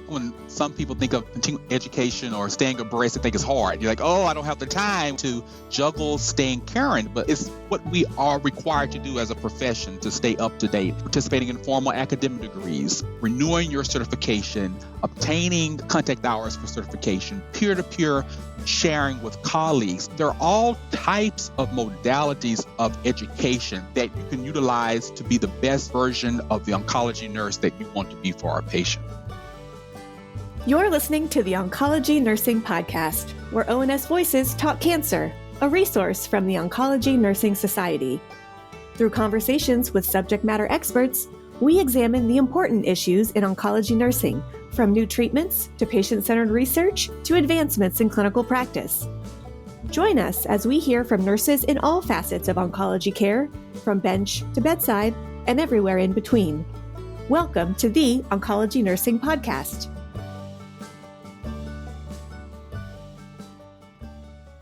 when some people think of continuing education or staying abreast, they think it's hard. You're like, oh, I don't have the time to juggle staying current, but it's what we are required to do as a profession to stay up to date, participating in formal academic degrees, renewing your certification, obtaining contact hours for certification, peer-to-peer sharing with colleagues. There are all types of modalities of education that you can utilize to be the best version of the oncology nurse that you want to be for our patient. You're listening to the Oncology Nursing Podcast, where ONS Voices Talk Cancer, a resource from the Oncology Nursing Society. Through conversations with subject matter experts, we examine the important issues in oncology nursing, from new treatments to patient-centered research to advancements in clinical practice. Join us as we hear from nurses in all facets of oncology care, from bench to bedside and everywhere in between. Welcome to the Oncology Nursing Podcast.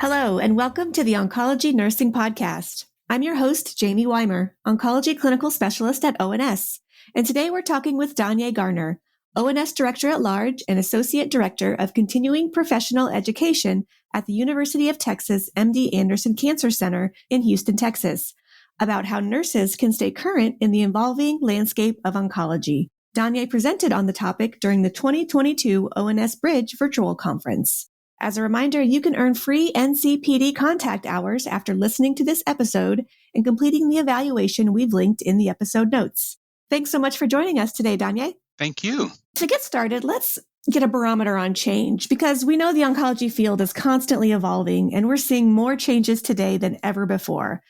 Hello, and welcome to the Oncology Nursing Podcast. I'm your host, Jaime Weimer, Oncology Clinical Specialist at ONS, and today we're talking with Danya Garner, ONS Director at Large and Associate Director of Continuing Professional Education at the University of Texas MD Anderson Cancer Center in Houston, Texas, about how nurses can stay current in the evolving landscape of oncology. Danya presented on the topic during the 2022 ONS Bridge virtual conference. As a reminder, you can earn free NCPD contact hours after listening to this episode and completing the evaluation we've linked in the episode notes. Thanks so much for joining us today, Danya. Thank you. To get started, let's get a barometer on change, because we know the oncology field is constantly evolving and we're seeing more changes today than ever before.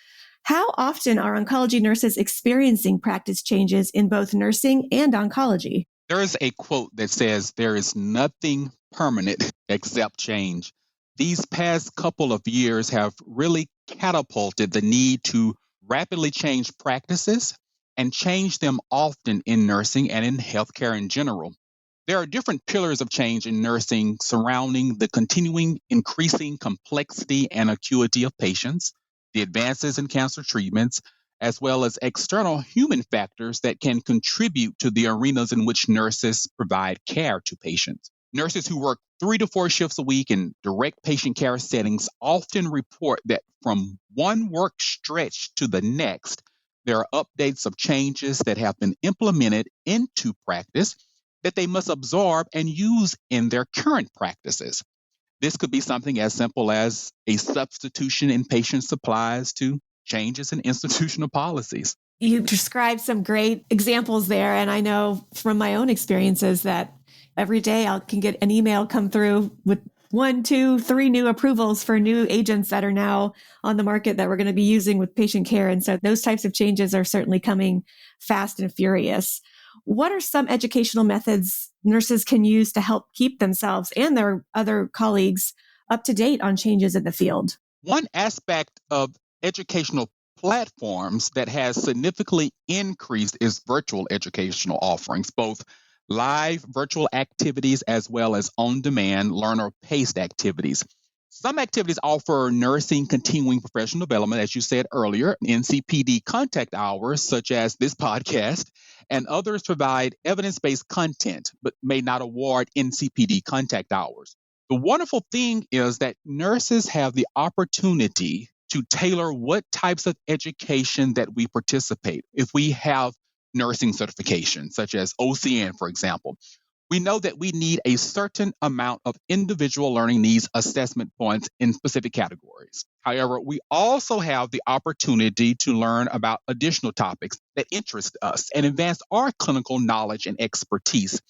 How often are oncology nurses experiencing practice changes in both nursing and oncology? There is a quote that says, there is nothing permanent except change. These past couple of years have really catapulted the need to rapidly change practices and change them often in nursing and in healthcare in general. There are different pillars of change in nursing surrounding the continuing increasing complexity and acuity of patients, the advances in cancer treatments, as well as external human factors that can contribute to the arenas in which nurses provide care to patients. Nurses who work 3 to 4 shifts a week in direct patient care settings often report that from one work stretch to the next, there are updates of changes that have been implemented into practice that they must absorb and use in their current practices. This could be something as simple as a substitution in patient supplies to changes in institutional policies. You described some great examples there, and I know from my own experiences that every day I can get an email come through with 1, 2, 3 new approvals for new agents that are now on the market that we're going to be using with patient care. And so those types of changes are certainly coming fast and furious. What are some educational methods nurses can use to help keep themselves and their other colleagues up to date on changes in the field? One aspect of educational platforms that has significantly increased is virtual educational offerings, both live virtual activities as well as on-demand learner-paced activities. Some activities offer nursing continuing professional development, as you said earlier, NCPD contact hours, such as this podcast, and others provide evidence-based content, but may not award NCPD contact hours. The wonderful thing is that nurses have the opportunity to tailor what types of education that we participate. If we have nursing certification, such as OCN, for example, we know that we need a certain amount of individual learning needs assessment points in specific categories. However, we also have the opportunity to learn about additional topics that interest us and advance our clinical knowledge and expertise.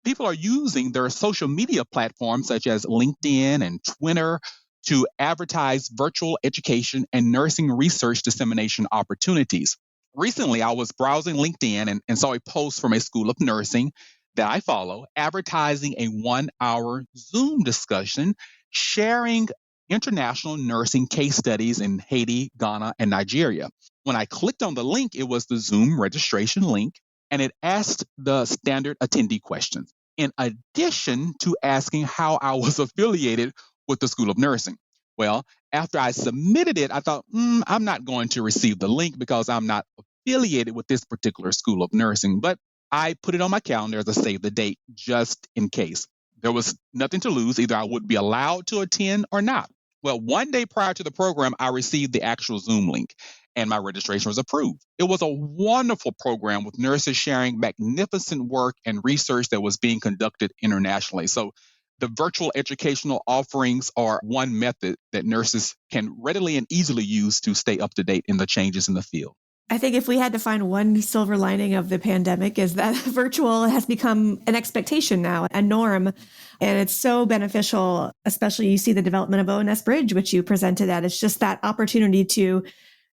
People are using their social media platforms, such as LinkedIn and Twitter, to advertise virtual education and nursing research dissemination opportunities. Recently, I was browsing LinkedIn and saw a post from a school of nursing that I follow, advertising a 1-hour Zoom discussion sharing international nursing case studies in Haiti, Ghana, and Nigeria. When I clicked on the link, it was the Zoom registration link, and it asked the standard attendee questions, in addition to asking how I was affiliated with the School of Nursing. Well, after I submitted it, I thought, I'm not going to receive the link because I'm not affiliated with this particular School of Nursing. But I put it on my calendar as a save the date just in case. There was nothing to lose. Either I would be allowed to attend or not. Well, one day prior to the program, I received the actual Zoom link and my registration was approved. It was a wonderful program with nurses sharing magnificent work and research that was being conducted internationally. So the virtual educational offerings are one method that nurses can readily and easily use to stay up to date in the changes in the field. I think if we had to find one silver lining of the pandemic is that virtual has become an expectation now, a norm. And it's so beneficial, especially you see the development of ONS Bridge, which you presented at. It's just that opportunity to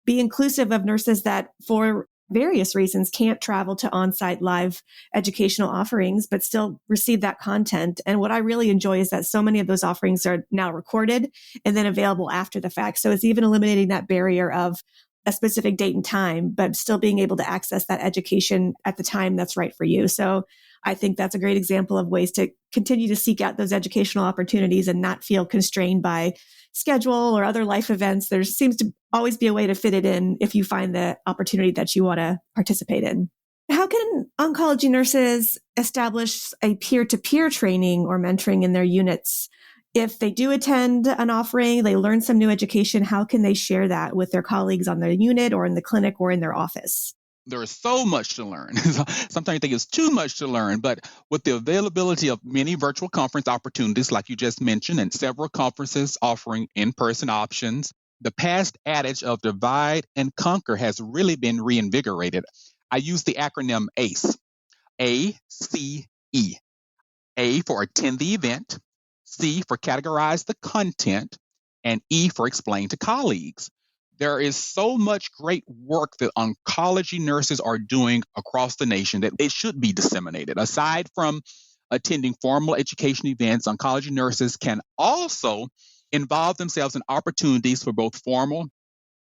be inclusive of nurses that for various reasons can't travel to on-site live educational offerings, but still receive that content. And what I really enjoy is that so many of those offerings are now recorded and then available after the fact. So it's even eliminating that barrier of a specific date and time, but still being able to access that education at the time that's right for you. So I think that's a great example of ways to continue to seek out those educational opportunities and not feel constrained by schedule or other life events. There seems to always be a way to fit it in if you find the opportunity that you want to participate in. How can oncology nurses establish a peer-to-peer training or mentoring in their units? If they do attend an offering, they learn some new education, how can they share that with their colleagues on their unit or in the clinic or in their office? There is so much to learn. Sometimes you think it's too much to learn, but with the availability of many virtual conference opportunities, like you just mentioned, and several conferences offering in-person options, the past adage of divide and conquer has really been reinvigorated. I use the acronym ACE, A-C-E. A for attend the event, C for categorize the content, and E for explain to colleagues. There is so much great work that oncology nurses are doing across the nation that it should be disseminated. Aside from attending formal education events, oncology nurses can also involve themselves in opportunities for both formal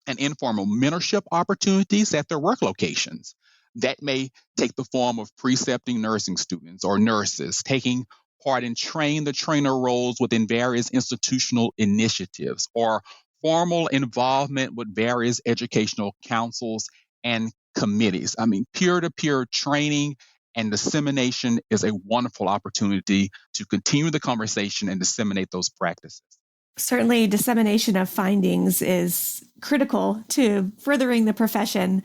and informal mentorship opportunities at their work locations. That may take the form of precepting nursing students or nurses, taking part in train the trainer roles within various institutional initiatives, or formal involvement with various educational councils and committees. I mean, peer-to-peer training and dissemination is a wonderful opportunity to continue the conversation and disseminate those practices. Certainly, dissemination of findings is critical to furthering the profession.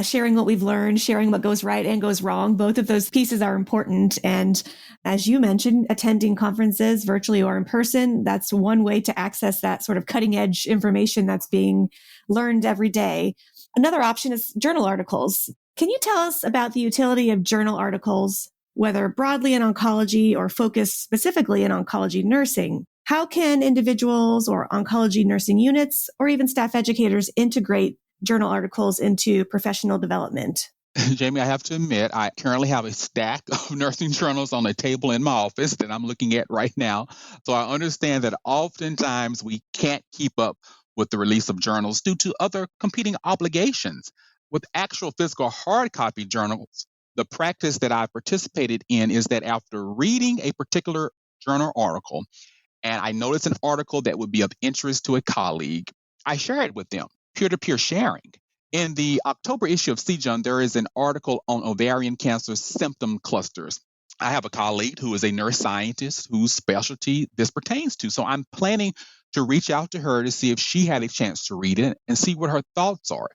Sharing what we've learned, sharing what goes right and goes wrong. Both of those pieces are important. And as you mentioned, attending conferences virtually or in person, that's one way to access that sort of cutting edge information that's being learned every day. Another option is journal articles. Can you tell us about the utility of journal articles, whether broadly in oncology or focused specifically in oncology nursing? How can individuals or oncology nursing units or even staff educators integrate journal articles into professional development? Jamie, I have to admit, I currently have a stack of nursing journals on a table in my office that I'm looking at right now. So I understand that oftentimes we can't keep up with the release of journals due to other competing obligations. With actual physical hard copy journals, the practice that I've participated in is that after reading a particular journal article, and I notice an article that would be of interest to a colleague, I share it with them. Peer-to-peer sharing. In the October issue of CJUN, there is an article on ovarian cancer symptom clusters. I have a colleague who is a nurse scientist whose specialty this pertains to. So I'm planning to reach out to her to see if she had a chance to read it and see what her thoughts are.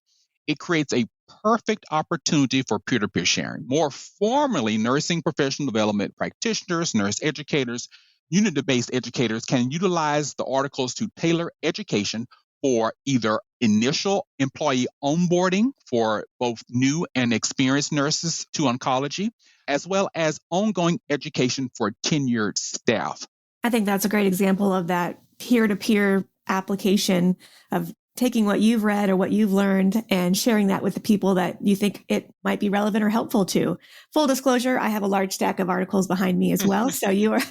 It creates a perfect opportunity for peer-to-peer sharing. More formally, nursing professional development practitioners, nurse educators, unit-based educators can utilize the articles to tailor education for either initial employee onboarding for both new and experienced nurses to oncology, as well as ongoing education for tenured staff. I think that's a great example of that peer-to-peer application of taking what you've read or what you've learned and sharing that with the people that you think it might be relevant or helpful to. Full disclosure, I have a large stack of articles behind me as well. So you are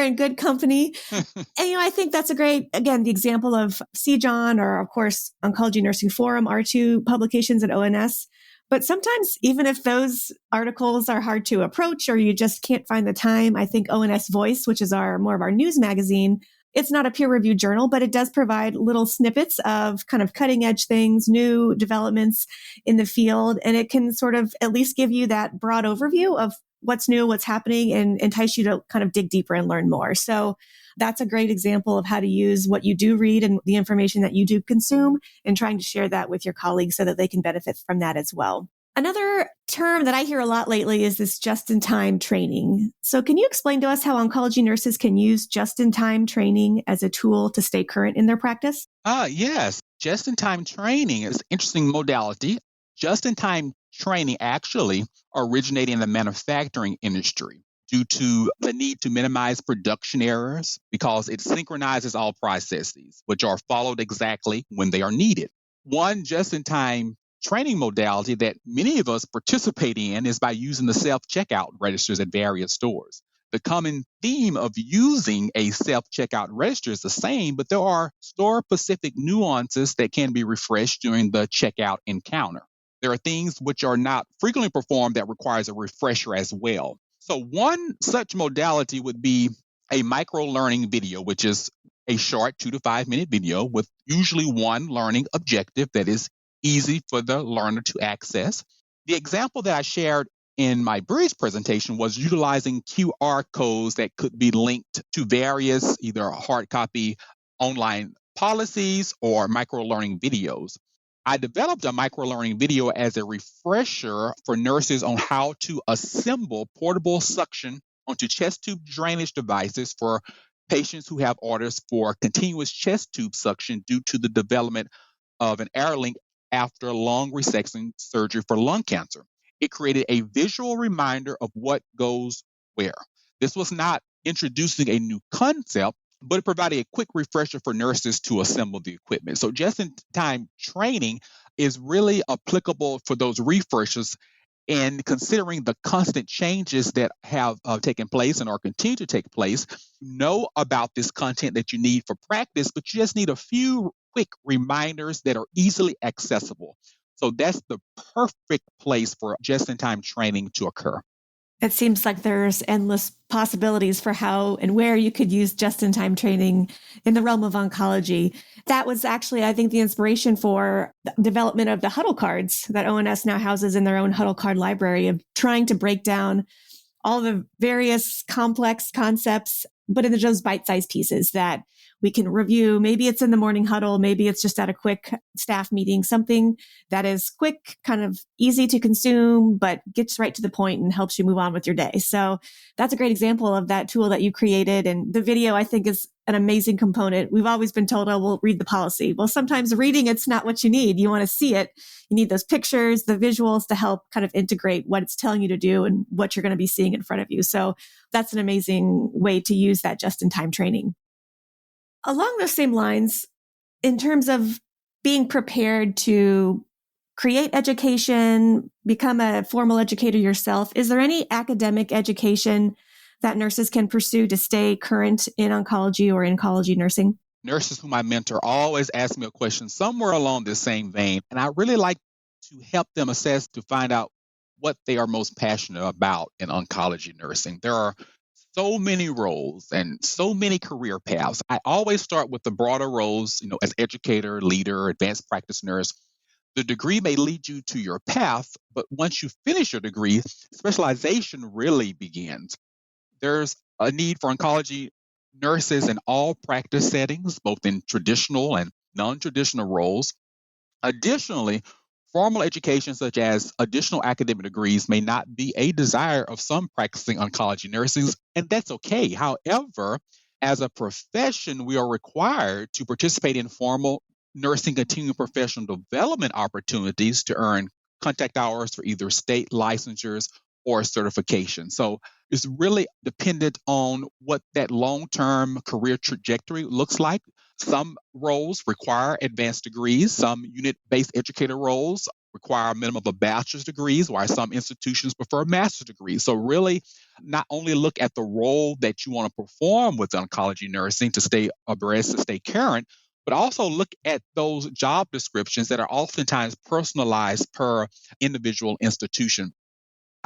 in good company. And, I think that's a great, again, the example of CJON or, of course, Oncology Nursing Forum are two publications at ONS. But sometimes, even if those articles are hard to approach or you just can't find the time, I think ONS Voice, which is more of our news magazine, it's not a peer-reviewed journal, but it does provide little snippets of kind of cutting-edge things, new developments in the field, and it can sort of at least give you that broad overview of what's new, what's happening, and entice you to kind of dig deeper and learn more. So that's a great example of how to use what you do read and the information that you do consume and trying to share that with your colleagues so that they can benefit from that as well. Another term that I hear a lot lately is this just-in-time training. So can you explain to us how oncology nurses can use just-in-time training as a tool to stay current in their practice? Yes. Just-in-time training is an interesting modality. Just-in-time training actually originated in the manufacturing industry due to the need to minimize production errors because it synchronizes all processes, which are followed exactly when they are needed. One just-in-time training modality that many of us participate in is by using the self-checkout registers at various stores. The common theme of using a self-checkout register is the same, but there are store-specific nuances that can be refreshed during the checkout encounter. There are things which are not frequently performed that requires a refresher as well. So one such modality would be a micro-learning video, which is a short 2 to 5 minute video with usually one learning objective that is easy for the learner to access. The example that I shared in my Bridge presentation was utilizing QR codes that could be linked to various either hard copy online policies or micro-learning videos. I developed a micro-learning video as a refresher for nurses on how to assemble portable suction onto chest tube drainage devices for patients who have orders for continuous chest tube suction due to the development of an air link after lung resection surgery for lung cancer. It created a visual reminder of what goes where. This was not introducing a new concept, but it provided a quick refresher for nurses to assemble the equipment. So just-in-time training is really applicable for those refreshers and considering the constant changes that have taken place and are continue to take place. Know about this content that you need for practice, but you just need a few quick reminders that are easily accessible. So that's the perfect place for just-in-time training to occur. It seems like there's endless possibilities for how and where you could use just-in-time training in the realm of oncology. That was actually, I think, the inspiration for the development of the huddle cards that ONS now houses in their own huddle card library, of trying to break down all the various complex concepts, but in those bite-sized pieces that we can review. Maybe it's in the morning huddle. Maybe it's just at a quick staff meeting, something that is quick, kind of easy to consume, but gets right to the point and helps you move on with your day. So that's a great example of that tool that you created. And the video, I think, is an amazing component. We've always been told, oh, we'll read the policy. Well, sometimes reading, it's not what you need. You want to see it. You need those pictures, the visuals to help kind of integrate what it's telling you to do and what you're going to be seeing in front of you. So that's an amazing way to use that just-in-time training. Along those same lines, in terms of being prepared to create education, become a formal educator yourself, is there any academic education that nurses can pursue to stay current in oncology or in oncology nursing? Nurses whom I mentor always ask me a question somewhere along this same vein, and I really like to help them assess to find out what they are most passionate about in oncology nursing. There are so many roles and so many career paths. I always start with the broader roles, as educator, leader, advanced practice nurse. The degree may lead you to your path, but once you finish your degree, specialization really begins. There's a need for oncology nurses in all practice settings, both in traditional and non-traditional roles. Additionally, formal education, such as additional academic degrees, may not be a desire of some practicing oncology nurses, and that's okay. However, as a profession, we are required to participate in formal nursing continuing professional development opportunities to earn contact hours for either state licensures or certification. So it's really dependent on what that long-term career trajectory looks like. Some roles require advanced degrees. Some unit-based educator roles require a minimum of a bachelor's degrees, while some institutions prefer master's degrees. So really, not only look at the role that you want to perform with oncology nursing to stay abreast, to stay current, but also look at those job descriptions that are oftentimes personalized per individual institution.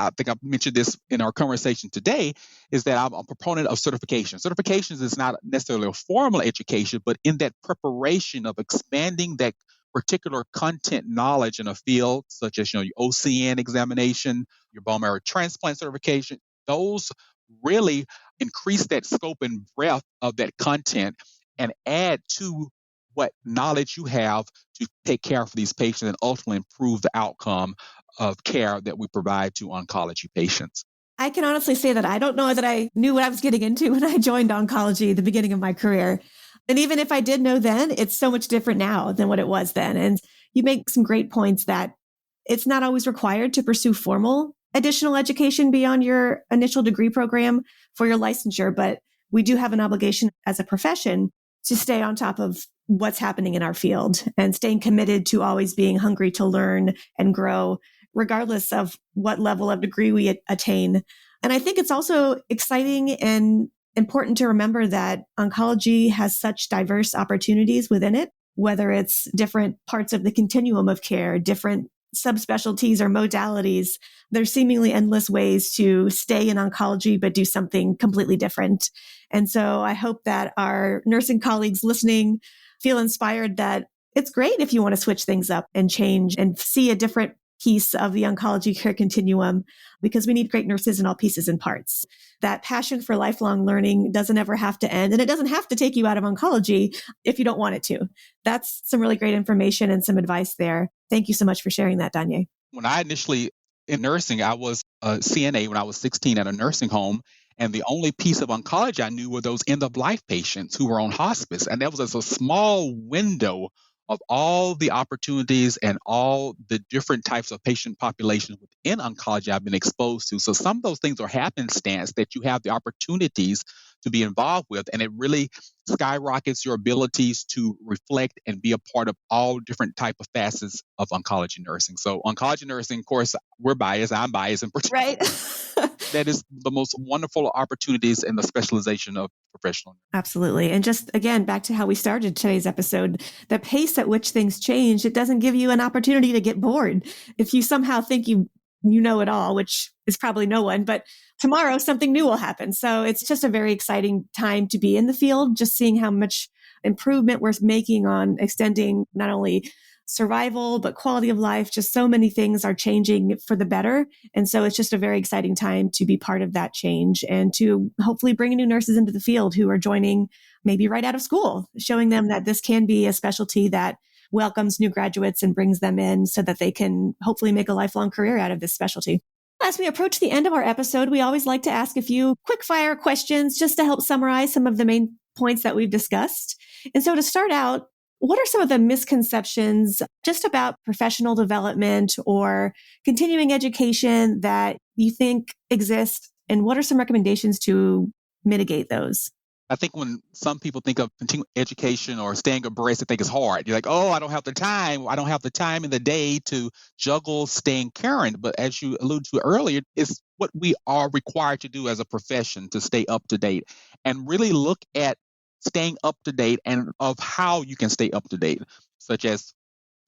I think I've mentioned this in our conversation today, is that I'm a proponent of certification. Certifications is not necessarily a formal education, but in that preparation of expanding that particular content knowledge in a field, such as your OCN examination, your bone marrow transplant certification, those really increase that scope and breadth of that content and add to what knowledge you have to take care of these patients and ultimately improve the outcome of care that we provide to oncology patients. I can honestly say that I don't know that I knew what I was getting into when I joined oncology at the beginning of my career. And even if I did know then, it's so much different now than what it was then. And you make some great points that it's not always required to pursue formal additional education beyond your initial degree program for your licensure, but we do have an obligation as a profession to stay on top of what's happening in our field and staying committed to always being hungry to learn and grow, regardless of what level of degree we attain. And I think it's also exciting and important to remember that oncology has such diverse opportunities within it, whether it's different parts of the continuum of care, different subspecialties or modalities. There's seemingly endless ways to stay in oncology, but do something completely different. And so I hope that our nursing colleagues listening feel inspired that it's great if you want to switch things up and change and see a different piece of the oncology care continuum, because we need great nurses in all pieces and parts. That passion for lifelong learning doesn't ever have to end, and it doesn't have to take you out of oncology if you don't want it to. That's some really great information and some advice there. Thank you so much for sharing that, Danya. When I initially in nursing, I was a CNA when I was 16 at a nursing home. And the only piece of oncology I knew were those end-of-life patients who were on hospice. And that was just a small window of all the opportunities and all the different types of patient populations within oncology I've been exposed to. So some of those things are happenstance that you have the opportunities to be involved with, and it really skyrockets your abilities to reflect and be a part of all different type of facets of oncology nursing. So oncology nursing, of course, we're biased, I'm biased in particular. Right. That is the most wonderful opportunities in the specialization of professional. Absolutely. And just again, back to how we started today's episode, the pace at which things change, it doesn't give you an opportunity to get bored. If you somehow think you know it all, which is probably no one, but tomorrow something new will happen. So it's just a very exciting time to be in the field, just seeing how much improvement we're making on extending not only survival, but quality of life. Just so many things are changing for the better. And so it's just a very exciting time to be part of that change and to hopefully bring new nurses into the field who are joining maybe right out of school, showing them that this can be a specialty that welcomes new graduates and brings them in so that they can hopefully make a lifelong career out of this specialty. As we approach the end of our episode, we always like to ask a few quick fire questions just to help summarize some of the main points that we've discussed. And so to start out, what are some of the misconceptions just about professional development or continuing education that you think exist? And what are some recommendations to mitigate those? I think when some people think of continuing education or staying abreast, they think it's hard. You're like, oh, I don't have the time. I don't have the time in the day to juggle staying current. But as you alluded to earlier, it's what we are required to do as a profession to stay up to date and really look at staying up to date and of how you can stay up to date, such as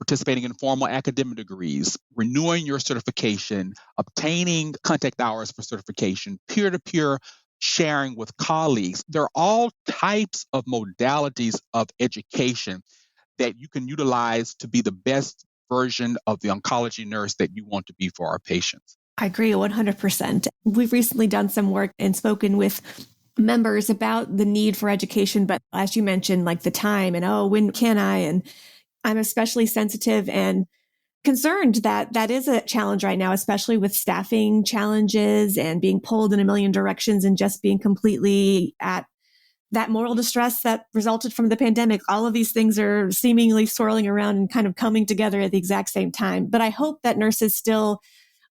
participating in formal academic degrees, renewing your certification, obtaining contact hours for certification, peer-to-peer sharing with colleagues. There are all types of modalities of education that you can utilize to be the best version of the oncology nurse that you want to be for our patients. I agree 100%. We've recently done some work and spoken with members about the need for education, but as you mentioned, like the time and, when can I? And I'm especially sensitive and concerned that that is a challenge right now, especially with staffing challenges and being pulled in a million directions and just being completely at that moral distress that resulted from the pandemic. All of these things are seemingly swirling around and kind of coming together at the exact same time. But I hope that nurses still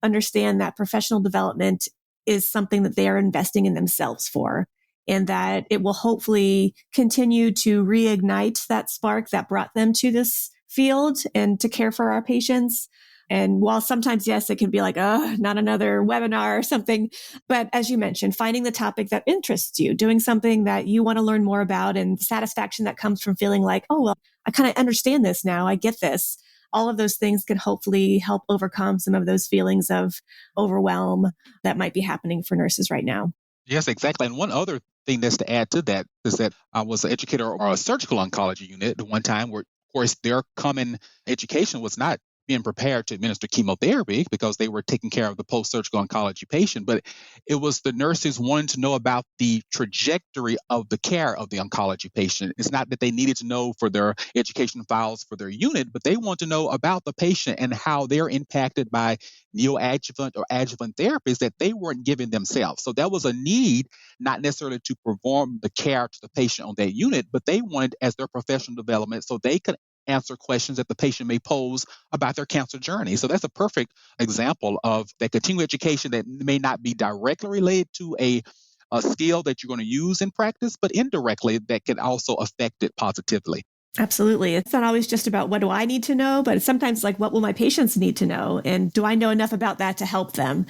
understand that professional development is something that they are investing in themselves for, and that it will hopefully continue to reignite that spark that brought them to this field and to care for our patients. And while sometimes, yes, it can be like, not another webinar or something. But as you mentioned, finding the topic that interests you, doing something that you want to learn more about, and the satisfaction that comes from feeling like, I kind of understand this now. I get this. all of those things can hopefully help overcome some of those feelings of overwhelm that might be happening for nurses right now. Yes, exactly. And one other thing that's to add to that is that I was an educator or a surgical oncology unit at one time where, of course, their common education was not being prepared to administer chemotherapy because they were taking care of the post-surgical oncology patient, but it was the nurses wanting to know about the trajectory of the care of the oncology patient. It's not that they needed to know for their education files for their unit, but they want to know about the patient and how they're impacted by neoadjuvant or adjuvant therapies that they weren't giving themselves. So that was a need, not necessarily to perform the care to the patient on that unit, but they wanted as their professional development so they could answer questions that the patient may pose about their cancer journey. So that's a perfect example of that continuing education that may not be directly related to a skill that you're going to use in practice, but indirectly that can also affect it positively. Absolutely. It's not always just about what do I need to know, but it's sometimes like what will my patients need to know? And do I know enough about that to help them?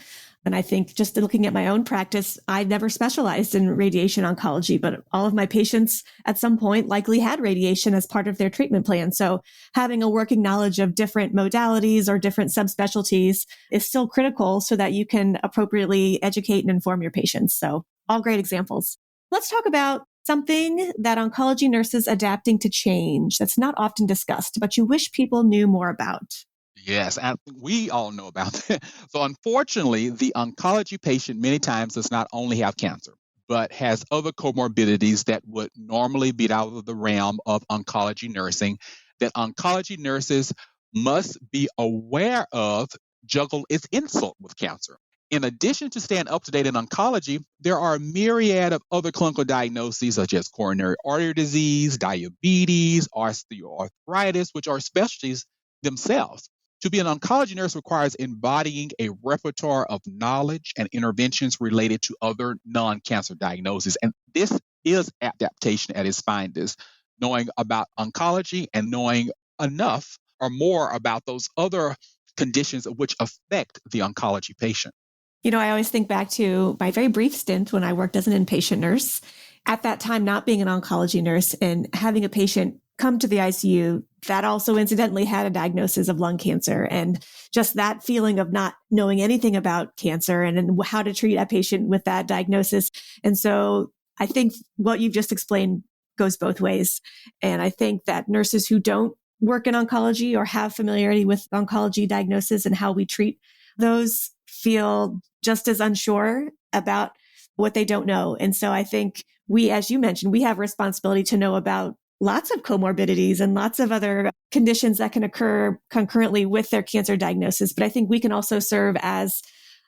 And I think just looking at my own practice, I never specialized in radiation oncology, but all of my patients at some point likely had radiation as part of their treatment plan. So having a working knowledge of different modalities or different subspecialties is still critical so that you can appropriately educate and inform your patients. So all great examples. Let's talk about something that oncology nurses adapting to change that's not often discussed, but you wish people knew more about. Yes, and we all know about that. So unfortunately, the oncology patient many times does not only have cancer, but has other comorbidities that would normally be out of the realm of oncology nursing that oncology nurses must be aware of, juggle its insult with cancer. In addition to staying up to date in oncology, there are a myriad of other clinical diagnoses such as coronary artery disease, diabetes, osteoarthritis, which are specialties themselves. To be an oncology nurse requires embodying a repertoire of knowledge and interventions related to other non-cancer diagnoses. And this is adaptation at its finest, knowing about oncology and knowing enough or more about those other conditions which affect the oncology patient. You know, I always think back to my very brief stint when I worked as an inpatient nurse. At that time, not being an oncology nurse and having a patient come to the ICU that also incidentally had a diagnosis of lung cancer, and just that feeling of not knowing anything about cancer and how to treat a patient with that diagnosis. And so I think what you've just explained goes both ways. And I think that nurses who don't work in oncology or have familiarity with oncology diagnosis and how we treat those feel just as unsure about what they don't know. And so I think we, as you mentioned, we have responsibility to know about lots of comorbidities and lots of other conditions that can occur concurrently with their cancer diagnosis. But I think we can also serve as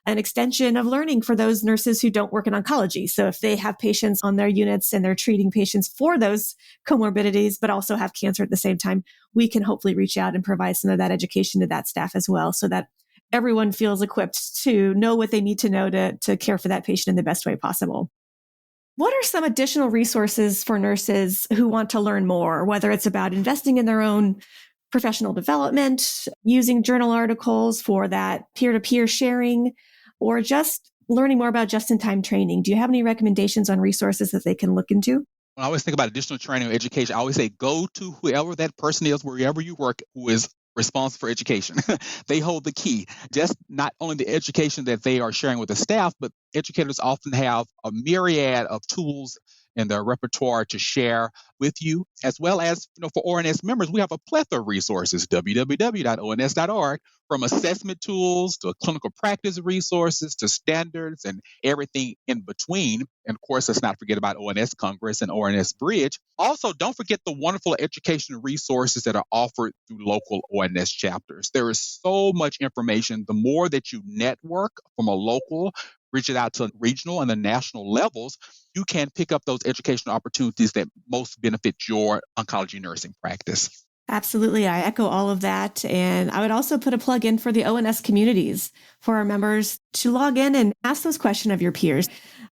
an extension of learning for those nurses who don't work in oncology. So if they have patients on their units and they're treating patients for those comorbidities, but also have cancer at the same time, we can hopefully reach out and provide some of that education to that staff as well, so that everyone feels equipped to know what they need to know to care for that patient in the best way possible. What are some additional resources for nurses who want to learn more, whether it's about investing in their own professional development, using journal articles for that peer-to-peer sharing, or just learning more about just-in-time training? Do you have any recommendations on resources that they can look into? When I always think about additional training or education, I always say go to whoever that person is, wherever you work, who is responsible for education. They hold the key. Just not only the education that they are sharing with the staff, but educators often have a myriad of tools in their repertoire to share with you, as well as, for ONS members, we have a plethora of resources, www.ons.org, from assessment tools to clinical practice resources to standards and everything in between. And of course, let's not forget about ONS Congress and ONS Bridge. Also, don't forget the wonderful educational resources that are offered through local ONS chapters. There is so much information. The more that you network from a local, reach it out to regional and the national levels, you can pick up those educational opportunities that most benefit your oncology nursing practice. Absolutely. I echo all of that. And I would also put a plug in for the ONS communities for our members to log in and ask those questions of your peers.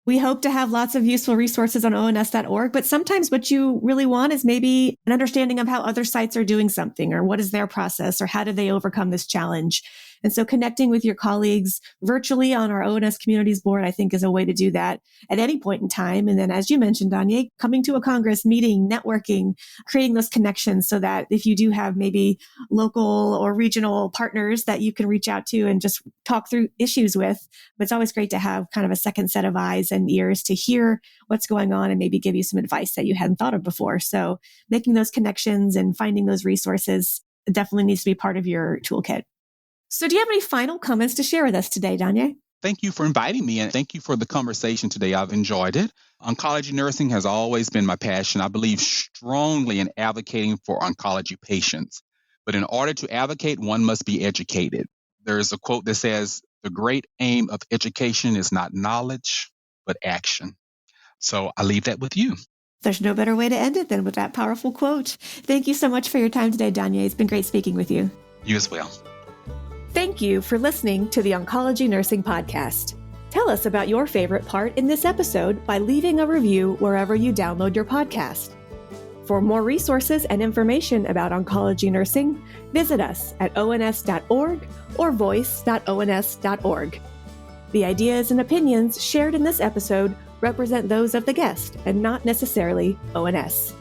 We hope to have lots of useful resources on ONS.org, but sometimes what you really want is maybe an understanding of how other sites are doing something, or what is their process, or how do they overcome this challenge. And so connecting with your colleagues virtually on our ONS Communities Board, I think, is a way to do that at any point in time. And then, as you mentioned, Danya, coming to a Congress, meeting, networking, creating those connections so that if you do have maybe local or regional partners that you can reach out to and just talk through issues with. But it's always great to have kind of a second set of eyes and ears to hear what's going on and maybe give you some advice that you hadn't thought of before. So making those connections and finding those resources definitely needs to be part of your toolkit. So do you have any final comments to share with us today, Danya? Thank you for inviting me, and thank you for the conversation today. I've enjoyed it. Oncology nursing has always been my passion. I believe strongly in advocating for oncology patients. But in order to advocate, one must be educated. There is a quote that says, "The great aim of education is not knowledge, but action." So I leave that with you. There's no better way to end it than with that powerful quote. Thank you so much for your time today, Danya. It's been great speaking with you. You as well. Thank you for listening to the Oncology Nursing Podcast. Tell us about your favorite part in this episode by leaving a review wherever you download your podcast. For more resources and information about oncology nursing, visit us at ons.org or voice.ons.org. The ideas and opinions shared in this episode represent those of the guest and not necessarily ONS.